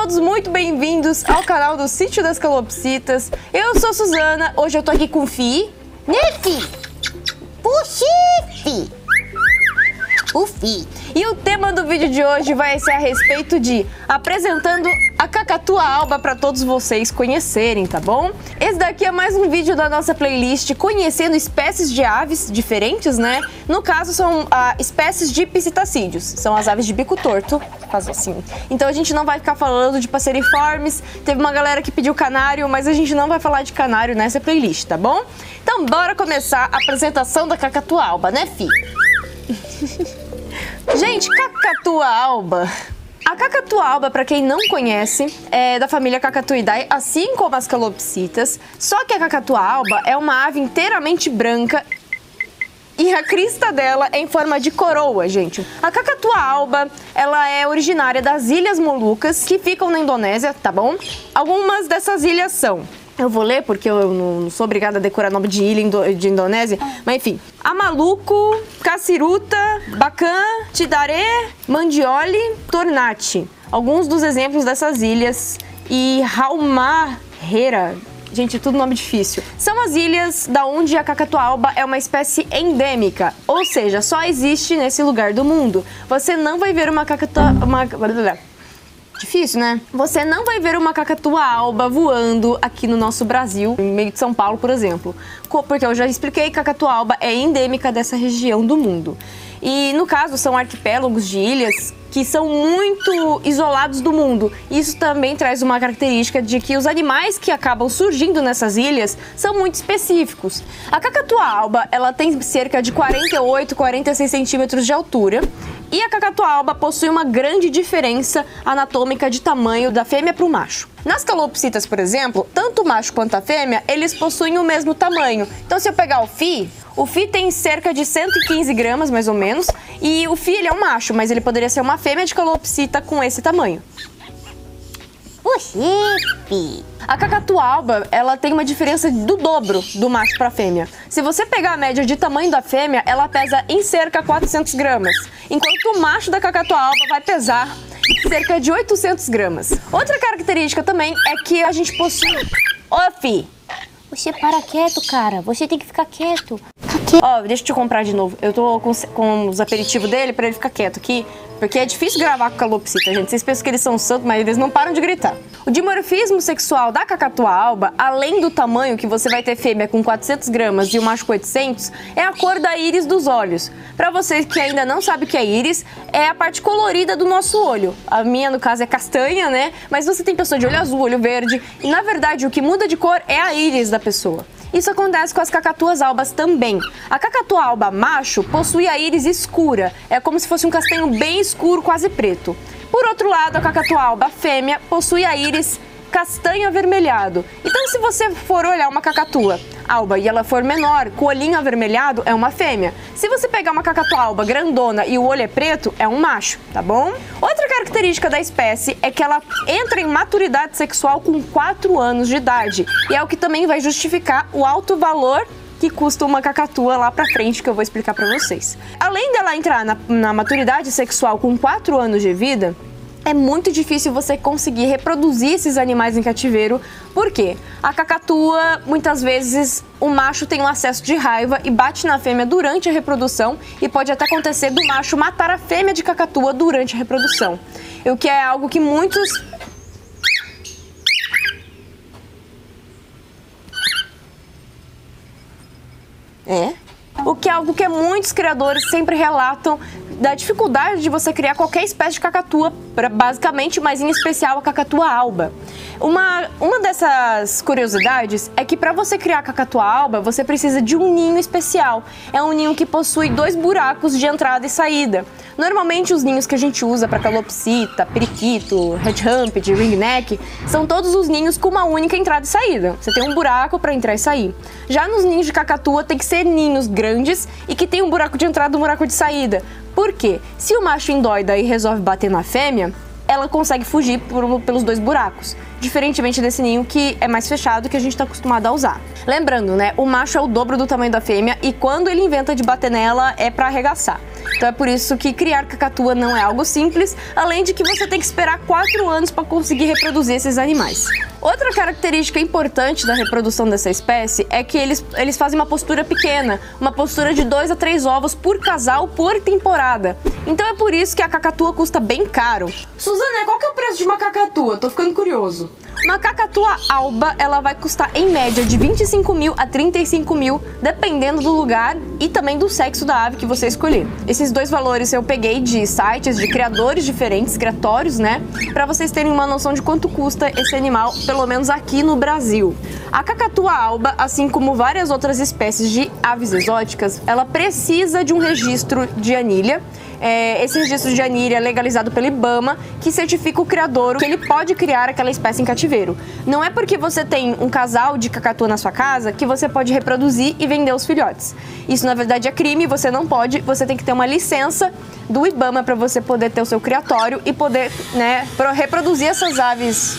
todos muito bem-vindos ao canal do Sítio das Calopsitas. Eu sou a Suzana, hoje eu tô aqui com o Fi. Né, Fi? Puxa, Fi! O Fi. E o tema do vídeo de hoje vai ser a respeito de apresentando a cacatua alba para todos vocês conhecerem, tá bom? Esse daqui é mais um vídeo da nossa playlist conhecendo espécies de aves diferentes, né? No caso são espécies de piscitacídeos, são as aves de bico torto, faz assim. Então a gente não vai ficar falando de passeriformes, teve uma galera que pediu canário, mas a gente não vai falar de canário nessa playlist, tá bom? Então bora começar a apresentação da cacatua alba, né, Fi? Gente, cacatua alba. A cacatua alba, para quem não conhece, é da família Cacatuidae, assim como as calopsitas. Só que a cacatua alba é uma ave inteiramente branca e a crista dela é em forma de coroa, gente. A cacatua alba, ela é originária das Ilhas Molucas, que ficam na Indonésia, tá bom? Algumas dessas ilhas são... Eu vou ler porque eu não sou obrigada a decorar nome de ilha de Indonésia. Mas enfim. Amaluco, Caciruta, Bacan, Tidare, Mandiole, Tornate. Alguns dos exemplos dessas ilhas. E Halmahera. Gente, tudo nome difícil. São as ilhas da onde a cacatua alba é uma espécie endêmica. Ou seja, só existe nesse lugar do mundo. Você não vai ver uma cacatua... Difícil, né? Você não vai ver uma cacatua alba voando aqui no nosso Brasil, em meio de São Paulo, por exemplo. Porque eu já expliquei que a cacatua alba é endêmica dessa região do mundo. E, no caso, são arquipélagos de ilhas que são muito isolados do mundo. Isso também traz uma característica de que os animais que acabam surgindo nessas ilhas são muito específicos. A cacatua alba, ela tem cerca de 48, 46 centímetros de altura. E a cacatua alba possui uma grande diferença anatômica de tamanho da fêmea para o macho. Nas calopsitas, por exemplo, tanto o macho quanto a fêmea, eles possuem o mesmo tamanho. Então, se eu pegar o Fi tem cerca de 115 gramas, mais ou menos, e o Fi, ele é um macho, mas ele poderia ser uma fêmea de calopsita com esse tamanho. Puxa, Fi! A cacatua alba, ela tem uma diferença do dobro do macho para a fêmea. Se você pegar a média de tamanho da fêmea, ela pesa em cerca 400 gramas, enquanto o macho da cacatua alba vai pesar cerca de 800 gramas. Outra característica também é que a gente possui... Ô, Fi! Você para quieto, cara. Você tem que ficar quieto. Ó, deixa eu te comprar de novo. Eu tô com os aperitivos dele pra ele ficar quieto aqui. Porque é difícil gravar com calopsita, gente. Vocês pensam que eles são santos, mas eles não param de gritar. O dimorfismo sexual da cacatua alba, além do tamanho, que você vai ter fêmea com 400 gramas e o macho com 800, é a cor da íris dos olhos. Pra vocês que ainda não sabem o que é íris, é a parte colorida do nosso olho. A minha, no caso, é castanha, né? Mas você tem pessoa de olho azul, olho verde. E, na verdade, o que muda de cor é a íris da pessoa. Isso acontece com as cacatuas albas também. A cacatua alba macho possui a íris escura, é como se fosse um castanho bem escuro, quase preto. Por outro lado, a cacatua alba fêmea possui a íris castanho avermelhado. Então, se você for olhar uma cacatua alba e ela for menor, com o olhinho avermelhado, é uma fêmea. Se você pegar uma cacatua alba grandona e o olho é preto, é um macho, tá bom? Outra característica da espécie é que ela entra em maturidade sexual com 4 anos de idade. E é o que também vai justificar o alto valor que custa uma cacatua lá pra frente, que eu vou explicar pra vocês. Além dela entrar na maturidade sexual com 4 anos de vida, é muito difícil você conseguir reproduzir esses animais em cativeiro. Por quê? A cacatua, muitas vezes, o macho tem um acesso de raiva e bate na fêmea durante a reprodução, e pode até acontecer do macho matar a fêmea de cacatua durante a reprodução. O que é algo que muitos... O que é algo que muitos criadores sempre relatam da dificuldade de você criar qualquer espécie de cacatua, basicamente, mas em especial a cacatua alba. Uma dessas curiosidades é que para você criar a cacatua alba, você precisa de um ninho especial. É um ninho que possui 2 buracos de entrada e saída. Normalmente os ninhos que a gente usa para calopsita, periquito, red-rumped, ringneck, são todos os ninhos com uma única entrada e saída. Você tem um buraco para entrar e sair. Já nos ninhos de cacatua tem que ser ninhos grandes e que tem um buraco de entrada e um buraco de saída. Por quê? Se o macho endoida e resolve bater na fêmea, ela consegue fugir pelos 2 buracos. Diferentemente desse ninho que é mais fechado, que a gente está acostumado a usar. Lembrando, né, o macho é o dobro do tamanho da fêmea e quando ele inventa de bater nela é para arregaçar. Então é por isso que criar cacatua não é algo simples, além de que você tem que esperar 4 anos para conseguir reproduzir esses animais. Outra característica importante da reprodução dessa espécie é que eles fazem uma postura pequena, uma postura de 2 a 3 ovos por casal por temporada. Então é por isso que a cacatua custa bem caro. Suzana, qual que é o preço de uma cacatua? Tô ficando curioso. Uma cacatua alba, ela vai custar em média de 25 mil a 35 mil, dependendo do lugar e também do sexo da ave que você escolher. Esses 2 valores eu peguei de sites de criadores diferentes, criatórios, né? Pra vocês terem uma noção de quanto custa esse animal, pelo menos aqui no Brasil. A cacatua alba, assim como várias outras espécies de aves exóticas, ela precisa de um registro de anilha. Esse registro de anilha é legalizado pelo IBAMA, que certifica o criadouro que ele pode criar aquela espécie em cativeiro. Não é porque você tem um casal de cacatua na sua casa que você pode reproduzir e vender os filhotes. Isso, na verdade, é crime, você não pode, você tem que ter uma licença do IBAMA para você poder ter o seu criatório e poder, né, reproduzir essas aves.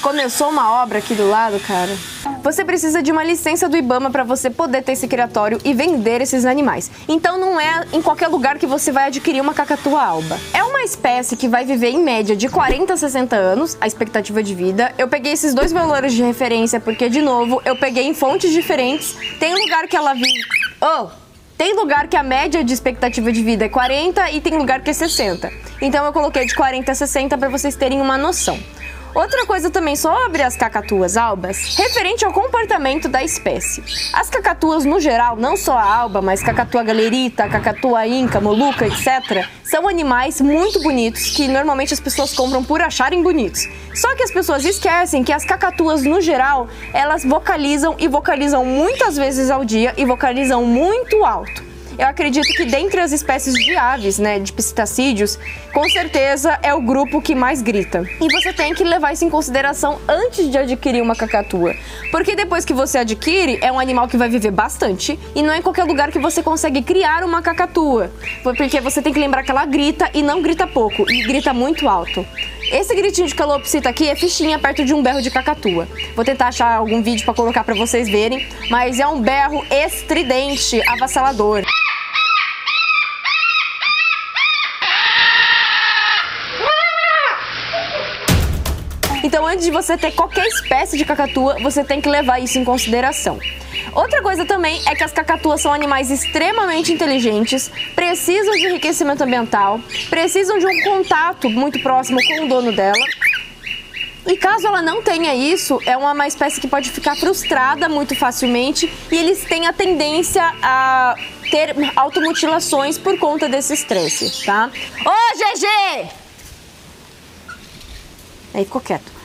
Começou uma obra aqui do lado, cara. Você precisa de uma licença do IBAMA para você poder ter esse criatório e vender esses animais. Então não é em qualquer lugar que você vai adquirir uma cacatua alba. É uma espécie que vai viver em média de 40 a 60 anos, a expectativa de vida. Eu peguei esses 2 valores de referência porque, de novo, eu peguei em fontes diferentes. Tem lugar que ela vive... Tem lugar que a média de expectativa de vida é 40 e tem lugar que é 60. Então eu coloquei de 40 a 60 para vocês terem uma noção. Outra coisa também sobre as cacatuas albas, referente ao comportamento da espécie. As cacatuas, no geral, não só a alba, mas cacatua galerita, cacatua inca, moluca, etc., são animais muito bonitos que normalmente as pessoas compram por acharem bonitos. Só que as pessoas esquecem que as cacatuas, no geral, elas vocalizam e vocalizam muitas vezes ao dia e vocalizam muito alto. Eu acredito que dentre as espécies de aves, né, de psitacídeos, com certeza é o grupo que mais grita. E você tem que levar isso em consideração antes de adquirir uma cacatua. Porque depois que você adquire, é um animal que vai viver bastante e não é em qualquer lugar que você consegue criar uma cacatua. Porque você tem que lembrar que ela grita e não grita pouco, e grita muito alto. Esse gritinho de calopsita aqui é fichinha perto de um berro de cacatua. Vou tentar achar algum vídeo para colocar para vocês verem, mas é um berro estridente, avassalador. Então, antes de você ter qualquer espécie de cacatua, você tem que levar isso em consideração. Outra coisa também é que as cacatuas são animais extremamente inteligentes, precisam de enriquecimento ambiental, precisam de um contato muito próximo com o dono dela. E caso ela não tenha isso, é uma espécie que pode ficar frustrada muito facilmente e eles têm a tendência a ter automutilações por conta desse estresse, tá? Ô, GG! Aí ficou quieto.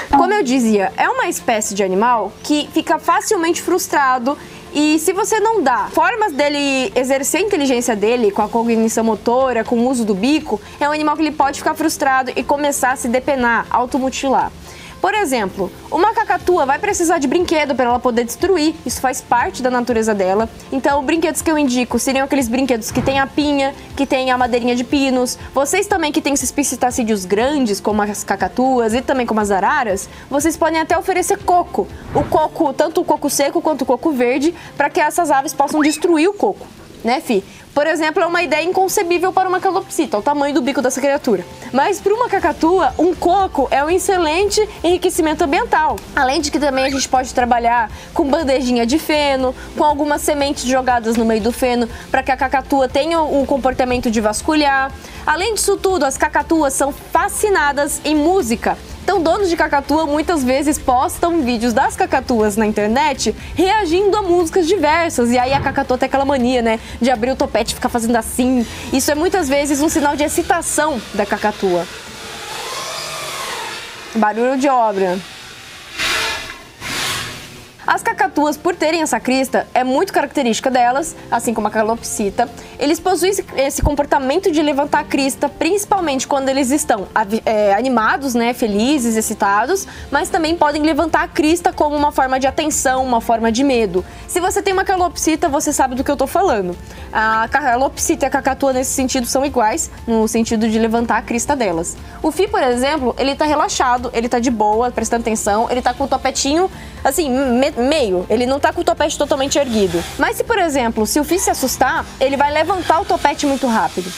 Como eu dizia, é uma espécie de animal que fica facilmente frustrado e se você não dá formas dele exercer a inteligência dele com a cognição motora, com o uso do bico, é um animal que ele pode ficar frustrado e começar a se depenar, automutilar. Por exemplo, uma cacatua vai precisar de brinquedo para ela poder destruir, isso faz parte da natureza dela. Então, brinquedos que eu indico seriam aqueles brinquedos que tem a pinha, que tem a madeirinha de pinos. Vocês também que têm esses psitacídeos grandes, como as cacatuas e também como as araras, vocês podem até oferecer coco. O coco, tanto o coco seco quanto o coco verde, para que essas aves possam destruir o coco, né, fi? Por exemplo, é uma ideia inconcebível para uma calopsita, o tamanho do bico dessa criatura. Mas para uma cacatua, um coco é um excelente enriquecimento ambiental. Além de que também a gente pode trabalhar com bandejinha de feno, com algumas sementes jogadas no meio do feno, para que a cacatua tenha o comportamento de vasculhar. Além disso tudo, as cacatuas são fascinadas em música. Então, donos de cacatua muitas vezes postam vídeos das cacatuas na internet reagindo a músicas diversas. E aí a cacatua tem aquela mania, né, de abrir o topete e ficar fazendo assim. Isso é muitas vezes um sinal de excitação da cacatua. Barulho de obra. As cacatuas, por terem essa crista, é muito característica delas, assim como a calopsita. Eles possuem esse comportamento de levantar a crista, principalmente quando eles estão animados, né, felizes, excitados, mas também podem levantar a crista como uma forma de atenção, uma forma de medo. Se você tem uma calopsita, você sabe do que eu tô falando. A calopsita e a cacatua, nesse sentido, são iguais, no sentido de levantar a crista delas. O Fi, por exemplo, ele tá relaxado, ele tá de boa, prestando atenção, ele tá com o topetinho, assim, meio. ele não tá com o topete totalmente erguido. Mas se, por exemplo, se o Fih se assustar, ele vai levantar o topete muito rápido.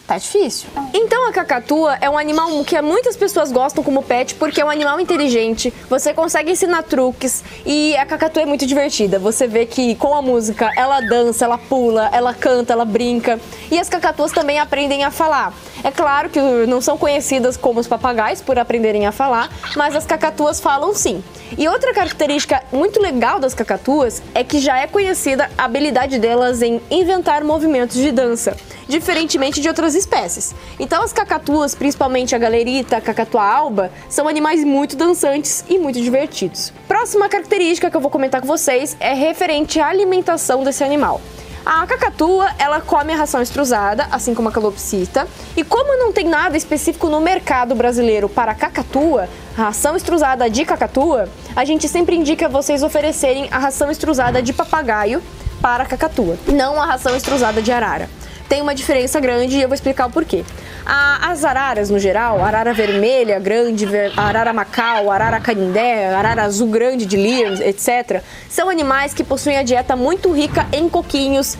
Tá difícil. Então a cacatua é um animal que muitas pessoas gostam como pet porque é um animal inteligente, você consegue ensinar truques e a cacatua é muito divertida. Você vê que com a música ela dança, ela pula, ela canta, ela brinca. E as cacatuas também aprendem a falar. É claro que não são conhecidas como os papagaios por aprenderem a falar, mas as cacatuas falam sim. E outra característica muito legal das cacatuas é que já é conhecida a habilidade delas em inventar movimentos de dança, diferentemente de outras espécies. Então as cacatuas, principalmente a galerita, a cacatua alba, são animais muito dançantes e muito divertidos. Próxima característica que eu vou comentar com vocês é referente à alimentação desse animal. A cacatua, ela come a ração extrusada, assim como a calopsita, e como não tem nada específico no mercado brasileiro para a cacatua, a ração extrusada de cacatua, a gente sempre indica vocês oferecerem a ração extrusada de papagaio para a cacatua, não a ração extrusada de arara. Tem uma diferença grande e eu vou explicar o porquê. As araras, no geral, arara vermelha, grande, arara macau, arara canindé, arara azul grande de Lear, etc., são animais que possuem a dieta muito rica em coquinhos.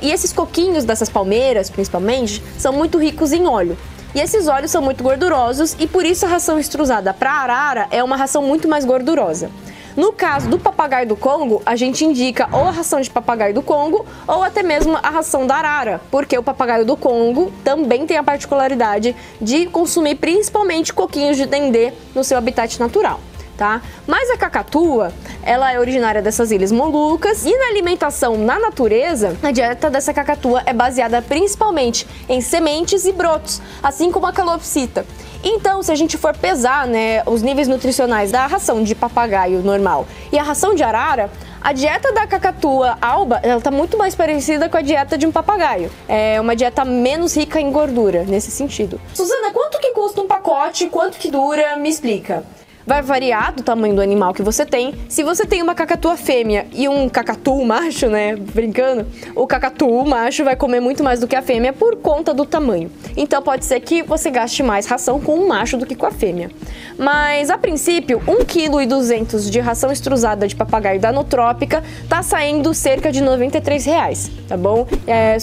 E esses coquinhos dessas palmeiras, principalmente, são muito ricos em óleo. E esses óleos são muito gordurosos e por isso a ração extrusada para arara é uma ração muito mais gordurosa. No caso do papagaio do Congo, a gente indica ou a ração de papagaio do Congo ou até mesmo a ração da arara, porque o papagaio do Congo também tem a particularidade de consumir principalmente coquinhos de dendê no seu habitat natural. Tá? Mas a cacatua, ela é originária dessas ilhas Molucas e na alimentação na natureza, a dieta dessa cacatua é baseada principalmente em sementes e brotos, assim como a calopsita. Então, se a gente for pesar, né, os níveis nutricionais da ração de papagaio normal e a ração de arara, a dieta da cacatua alba, ela tá muito mais parecida com a dieta de um papagaio. É uma dieta menos rica em gordura, nesse sentido. Suzana, quanto que custa um pacote? Quanto que dura? Me explica. Vai variar do tamanho do animal que você tem. Se você tem uma cacatua fêmea e um cacatu macho, né, brincando, o cacatu macho vai comer muito mais do que a fêmea por conta do tamanho. Então pode ser que você gaste mais ração com um macho do que com a fêmea. Mas a princípio, 1,2 kg de ração extrusada de papagaio da Nutrópica tá saindo cerca de R$93, tá bom?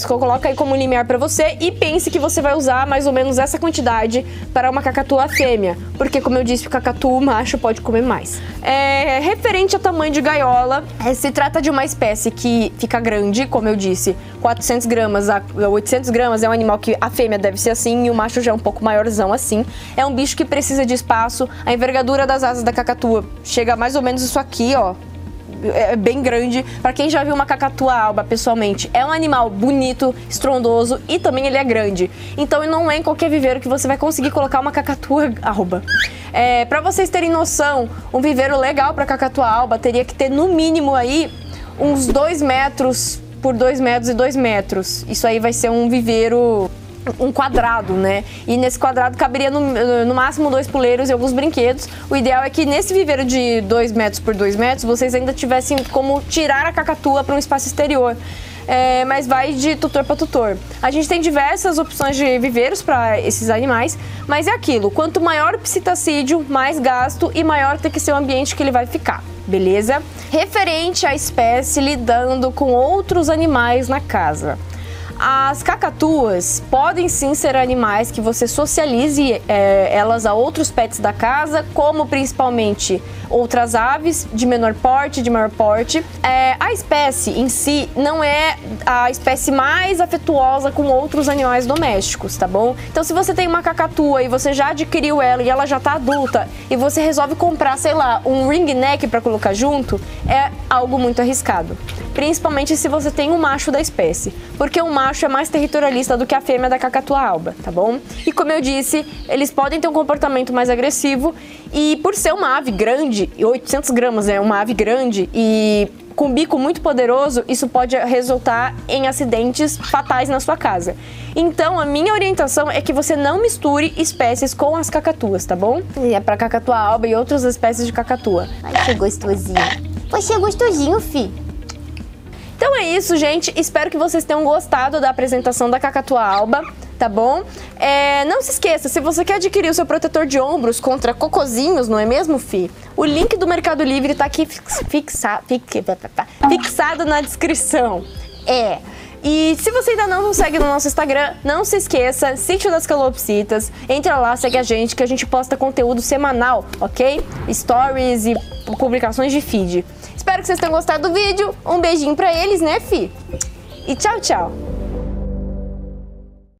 Coloca aí como limiar para você e pense que você vai usar mais ou menos essa quantidade para uma cacatua fêmea, porque como eu disse, o cacatu macho pode comer mais. Referente ao tamanho de gaiola, se trata de uma espécie que fica grande, como eu disse, 400 gramas a 800 gramas é um animal que a fêmea deve ser assim e o macho já é um pouco maiorzão assim. É um bicho que precisa de espaço, a envergadura das asas da cacatua chega a mais ou menos isso aqui, ó. É bem grande. Para quem já viu uma cacatua alba pessoalmente, é um animal bonito, estrondoso e também ele é grande. Então não é em qualquer viveiro que você vai conseguir colocar uma cacatua alba. Para vocês terem noção, um viveiro legal para cacatua alba teria que ter no mínimo aí uns 2 metros por 2 metros e 2 metros. Isso aí vai ser um viveiro, um quadrado, né? E nesse quadrado caberia no máximo 2 puleiros e alguns brinquedos. O ideal é que nesse viveiro de 2 metros por 2 metros vocês ainda tivessem como tirar a cacatua para um espaço exterior. Mas vai de tutor para tutor. A gente tem diversas opções de viveiros para esses animais, mas é aquilo, quanto maior o psitacídeo, mais gasto e maior tem que ser o ambiente que ele vai ficar, beleza? Referente à espécie lidando com outros animais na casa. As cacatuas podem sim ser animais que você socialize elas a outros pets da casa, como principalmente outras aves de menor porte, de maior porte. A espécie em si não é a espécie mais afetuosa com outros animais domésticos, tá bom? Então se você tem uma cacatua e você já adquiriu ela e ela já tá adulta e você resolve comprar, sei lá, um ringneck para colocar junto, é algo muito arriscado. Principalmente se você tem um macho da espécie, porque o macho é mais territorialista do que a fêmea da cacatua alba, tá bom? E como eu disse, eles podem ter um comportamento mais agressivo e por ser uma ave grande, 800 gramas é uma ave grande e com bico muito poderoso, isso pode resultar em acidentes fatais na sua casa. Então, a minha orientação é que você não misture espécies com as cacatuas, tá bom? E é pra cacatua alba e outras espécies de cacatua. Ai, que gostosinho. Poxa, é gostosinho, fi. Então é isso, gente. Espero que vocês tenham gostado da apresentação da cacatua alba. tá bom? Não se esqueça, se você quer adquirir o seu protetor de ombros contra cocôzinhos, não é mesmo, fi? O link do Mercado Livre tá aqui fixado na descrição. E se você ainda não nos segue no nosso Instagram, não se esqueça, Sítio das Calopsitas. Entra lá, segue a gente, que a gente posta conteúdo semanal, ok? Stories e publicações de feed. Espero que vocês tenham gostado do vídeo. Um beijinho pra eles, né, fi? E tchau, tchau!